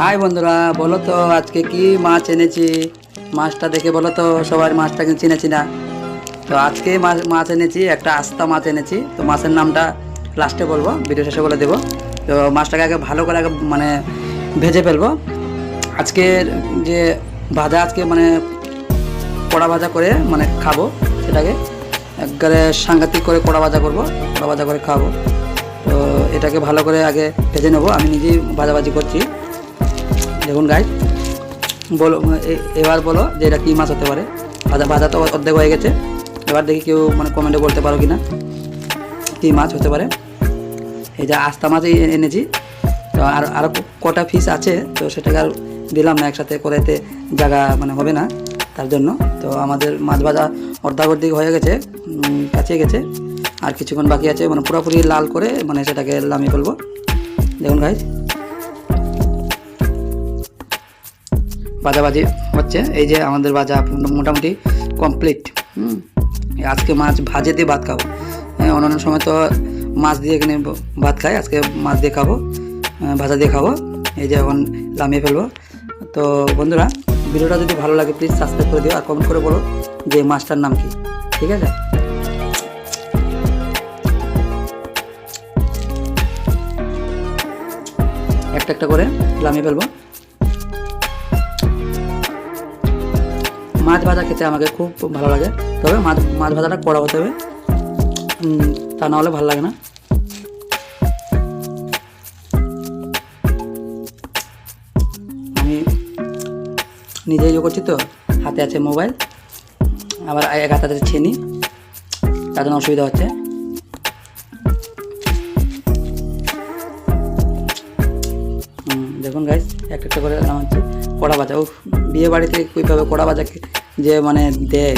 High বন্ধুরা, বলো তো আজকে কি মাছ এনেছি। মাছটা দেখে বলো তো সবার মাছটা কিন্তু চিনেছি না। তো আজকে মাছ এনেছি, একটা আস্তা মাছ এনেছি। তো মাছের নামটা লাস্টে বলবো, ভিডিও শেষে বলে দেবো। তো মাছটাকে আগে ভালো করে আগে মানে ভেজে ফেলবো। আজকের যে ভাজা, আজকে মানে কড়া ভাজা করে মানে খাবো সেটাকে। একবারে সাংঘাতিক করে কড়া ভাজা করবো, কড়া ভাজা করে খাবো। তো এটাকে ভালো করে আগে ভেজে নেবো, আমি নিজেই ভাজাভাজি করছি। দেখুন গাইস, বলো এবার বলো যে এটা কী মাছ হতে পারে। ভাজা তো অর্ধেক হয়ে গেছে। এবার দেখি কেউ মানে কমেন্টে বলতে পারো কি না কী মাছ হতে পারে। এই যে আস্তা মাছ এনেছি। তো আরও কটা পিস আছে, তো সেটাকে আর দিলাম না একসাথে করে, এতে জায়গা মানে হবে না তার জন্য। তো আমাদের মাছ ভাজা অর্ধেক হয়ে গেছে, কাছে গেছে। আর কিছুক্ষণ বাকি আছে, মানে পুরোপুরি লাল করে মানে সেটাকে নামিয়ে ফেলবো। দেখুন গাইস, ভাজাভাজি হচ্ছে। এই যে আমাদের ভাজা মোটামুটি কমপ্লিট। আজকে মাছ ভাজে দিয়ে ভাত খাবো। অন্যান্য সময় তো মাছ দিয়ে এখানে ভাত খাই, আজকে মাছ দিয়ে খাবো, ভাজা দিয়ে খাবো। এই যে এখন নামিয়ে ফেলবো। তো বন্ধুরা, ভিডিওটা যদি ভালো লাগে প্লিজ সাবস্ক্রাইব করে দিও, আর কমেন্ট করে বলো যে মাছটার নাম কি। ঠিক আছে, একটা একটা করে নামিয়ে ফেলবো। মাছ ভাজা খেতে আমাকে খুব ভালো লাগে, তবে মাছ ভাজাটা কড়া হতে হবে, তা না হলে ভালো লাগে না। আমি নিজেই ইয়ে করছি, তো হাতে আছে মোবাইল, আবার এক হাতে আছে ছেনি, তার জন্য অসুবিধা হচ্ছে। দেখুন গাইস, একটা করে নামাচ্ছি। কড়া ভাজা, ও বিয়ে বাড়িতে কীভাবে কড়া ভাজা যে মানে দেয়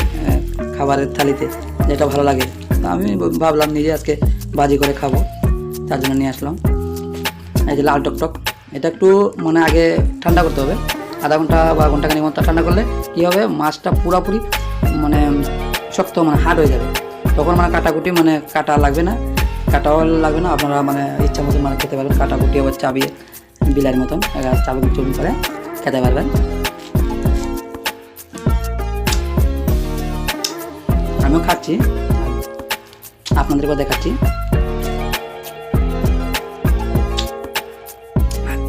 খাবারের থালিতে, যেটা ভালো লাগে। তো আমি ভাবলাম নিজে আজকে ভাজি করে খাবো, তার জন্য নিয়ে আসলাম। এই যে লাল টকটক, এটা একটু মানে আগে ঠান্ডা করতে হবে, আধা ঘন্টা বা ঘন্টাখানিক মতো ঠান্ডা করলে কী হবে, মাছটা পুরোপুরি মানে শক্ত মানে হার্ড হয়ে যাবে। তখন মানে কাটাকুটি মানে কাটা লাগবে না, কাটাও লাগবে না। আপনারা মানে ইচ্ছা মতন মানে খেতে পারবেন, কাটাকুটি আবার চাবিয়ে বিলার মতন চাবুক চুবুক করে খেতে পারবেন। আমিও খাচ্ছি, আপনাদেরকেও দেখাচ্ছি।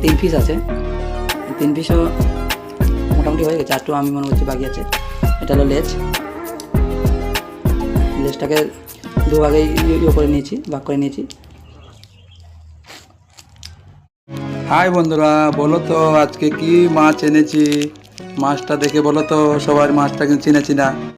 3 পিস আছে, 3 পিসও মোটামুটি হয়ে গেছে। একটু আমি মনে করছি বাকি আছে। এটা হলো লেজটাকে দুভাগে করে নিয়েছি, ভাগ করে নিয়েছি। হাই বন্ধুরা, বলো তো আজকে কি মাছ এনেছি। মাছটা দেখে বলো তো সবার মাছটা কিন্তু চিনেছি না।